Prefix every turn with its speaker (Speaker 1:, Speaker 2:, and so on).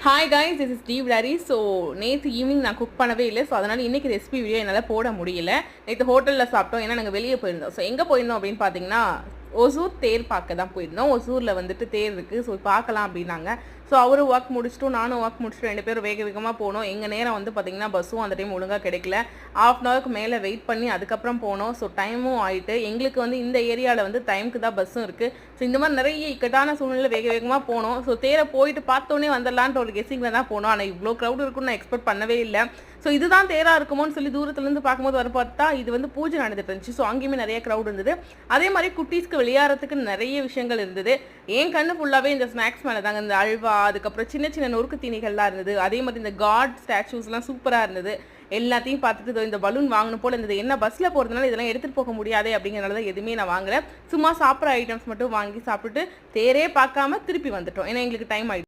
Speaker 1: Hi guys, this is டீவ் டாரி. So நேற்று ஈவினிங் நான் குக் பண்ணவே இல்லை. ஸோ அதனால் இன்றைக்கி ரெசிபி வீடியோ என்னால் போட முடியல. நேற்று ஹோட்டலில் சாப்பிட்டோம், ஏன்னா நாங்கள் வெளியே போயிருந்தோம். ஸோ எங்கே போயிருந்தோம் அப்படின்னு பார்த்தீங்கன்னா, ஒசூர் தேர் பார்க்க தான் போயிருந்தோம். ஒசூரில் வந்துட்டு தேர் இருக்குது, ஸோ பார்க்கலாம் அப்படின்னாங்க. ஸோ அவரும் ஒர்க் முடிச்சுட்டும் நானும் ஒர்க் முடிச்சுட்டு 2 பேரும் வேக வேகமாக போனோம். எங்கள் நேரம் வந்து பார்த்திங்கன்னா பஸ்ஸும் அந்த டைம் ஒழுங்காக கிடைக்கல. ½ அன் ஹவருக்கு மேலே வெயிட் பண்ணி அதுக்கப்புறம் போனோம். ஸோ டைமும் ஆகிட்டு எங்களுக்கு வந்து இந்த ஏரியாவில் வந்து டைமுக்கு தான் பஸ்ஸும் இருக்குது. ஸோ இந்த மாதிரி நிறைய இக்கட்டான சூழ்நிலை வேக வேகமாக போனோம். ஸோ தேரை போயிட்டு பார்த்தோன்னே வந்துடலான்ட்டு ஒரு கெஸ்ஸிங்கில் தான் போனோம். ஆனால் இவ்வளோ க்ரௌட் இருக்குன்னு நான் எக்ஸ்பெக்ட் பண்ணவே இல்லை. ஸோ இதுதான் தேராக இருக்குமோன்னு சொல்லி தூரத்துலேருந்து பார்க்கும்போது வர பார்த்தா இது வந்து பூஜை நடந்துட்டு இருந்துச்சு. ஸோ அங்கேயுமே நிறைய க்ரௌட் இருந்தது. அதே மாதிரி குட்டீஸ்க்கு விளையாடுறதுக்கு நிறைய விஷயங்கள் இருந்தது. என் கண்ணு ஃபுல்லாகவே இந்த ஸ்நாக்ஸ் மேலே தாங்க. இந்த அல்வா, அதுக்கப்புறம் சின்ன சின்ன நொறுக்கு தீனிகள்லாம் இருந்தது. அதே மாதிரி இந்த காட் ஸ்டாச்சூஸ்லாம் சூப்பராக இருந்தது. எல்லாத்தையும் பார்த்துட்டு இந்த பலூன் வாங்கணும் போல் இருந்தது. என்ன பஸ்ஸில் போகிறதுனால இதெல்லாம் எடுத்துகிட்டு போக முடியாதே அப்படிங்கிறனால தான் எதுவுமே நான் வாங்கலை. சும்மா சாப்பிட்ற ஐட்டம்ஸ் மட்டும் வாங்கி சாப்பிட்டுட்டு தேரே பார்க்காம திருப்பி வந்துட்டோம். ஏன்னா எங்களுக்கு டைம் ஆகிடுச்சு.